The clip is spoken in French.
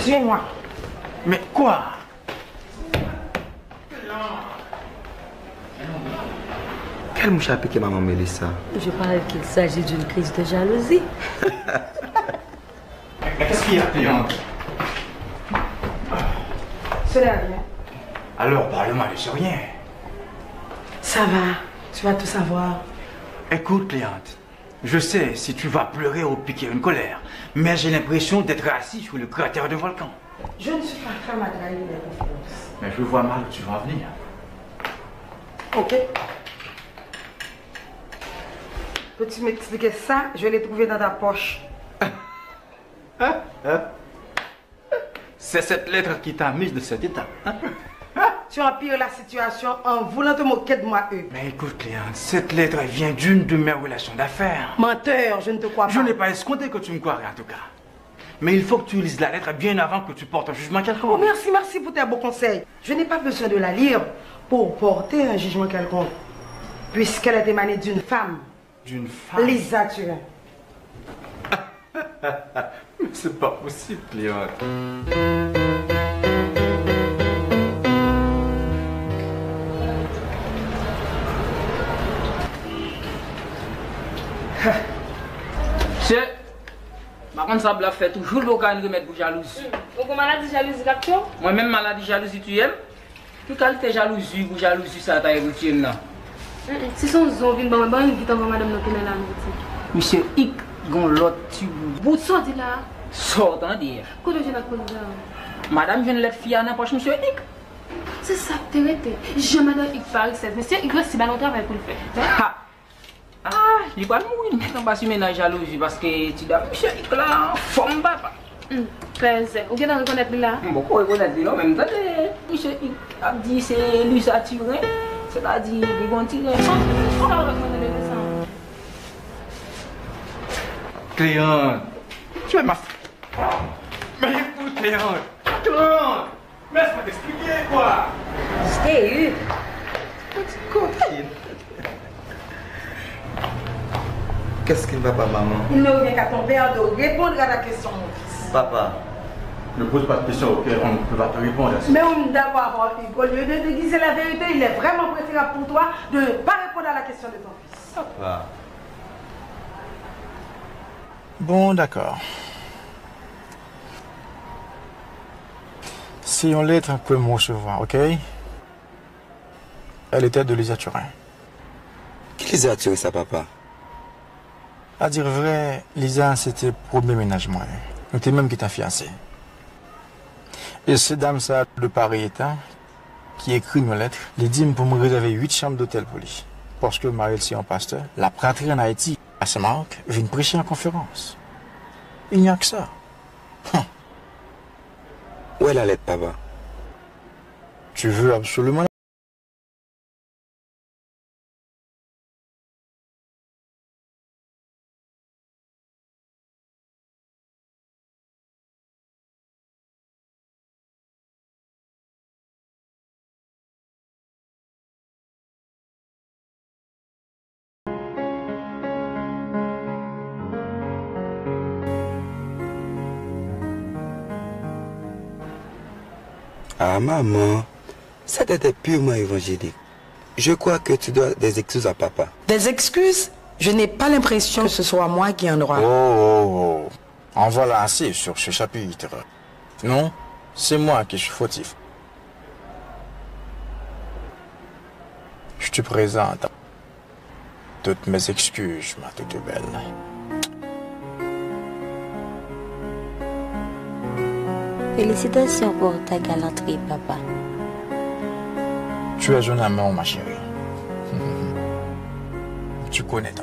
Suis-moi. Mais quoi? Quelle mouche a piqué maman Mélissa? Je parle qu'il s'agit d'une crise de jalousie. Mais qu'est-ce qu'il y a, cliente? Ce n'est rien. Alors, parle-moi de ce rien. Ça va, tu vas tout savoir. Écoute, cliente, je sais si tu vas pleurer ou piquer une colère, mais j'ai l'impression d'être assis sur le cratère d'un volcan. Je ne suis pas femme à trahir les confidences. Mais je vois mal où tu vas en venir. Ok. Peux-tu m'expliquer ça? Je l'ai trouvé dans ta poche. C'est cette lettre qui t'a mise de cet état. Hein? Tu empires la situation en voulant te moquer de moi, eux. Mais écoute, cliente, cette lettre vient d'une de mes relations d'affaires. Menteur, je ne te crois pas. Je n'ai pas escompté que tu me croirais en tout cas. Mais il faut que tu lises la lettre bien avant que tu portes un jugement quelconque. Oh, merci pour tes beaux conseils. Je n'ai pas besoin de la lire pour porter un jugement quelconque. Puisqu'elle est émanée d'une femme. D'une femme? Lisa Turin. Mais c'est pas possible, cliente. Monsieur, par contre, ça fait toujours le cas de remettre pour jalousie. Vous maladie jalousie caption? Moi-même, maladie jalousie, tu aimes? Tout qualité jalousie ou jalousie, ça t'a hérité là. Si son zombie, bon, vite envoie madame notre là dans boutique. Monsieur Hick, gon l'autre tu bout. Sorti là. Sort en dire. Quoi de j'ai la cause là? Madame, je ne l'ai fille à n'importe monsieur Hick. C'est ça que t'es resté. Je madame Hick par excès. Monsieur Hick reste si bon travail pour le faire. Ah, il va mourir maintenant parce que maintenant jalousie parce que tu dois monsieur Hick là, forme papa. Très bien. Ou bien dans reconnaître là? Bon, quoi reconnaître là, même temps, monsieur Hick a dit c'est lui ça tiré. C'est-à-dire, ils vont tirer. On va reconnaître le sang. Cléante, tu es ma... Mais écoute, Cléante, laisse-moi t'expliquer, quoi. Je t'ai eu. Petite coquine. Qu'est-ce qui ne va pas, maman? Il ne revient qu'à ton père de répondre à la question, mon fils. Papa, ne pose pas de questions auxquelles on ne peut pas te répondre. Mais on d'accord, au lieu de déguiser la vérité, il est vraiment préférable pour toi de ne pas répondre à la question de ton fils. Papa. Bon, d'accord. Si on lettre un peu me recevoir, ok? Elle était de Lisa Turin. Qui les a tirés, ça, papa? À dire vrai, Lisa, c'était le premier ménagement. On était même qui était fiancé. Et c'est dame ça de Paris état qui écrit une lettre, les dit pour me réserver 8 chambres d'hôtel pour lui. Parce que Marie si en pasteur, la praterie en Haïti, à Saint-Marc, vient prêcher en conférence. Il n'y a que ça. Où est la lettre, papa? Tu veux absolument. Ah maman, ça était purement évangélique. Je crois que tu dois des excuses à papa. Des excuses? Je n'ai pas l'impression que ce soit moi qui en aura. Oh. En voilà assez sur ce chapitre. Non, c'est moi qui suis fautif. Je te présente toutes mes excuses, ma toute belle. Félicitations pour ta galanterie, papa. Tu es un amant, ma chérie. Tu connais ta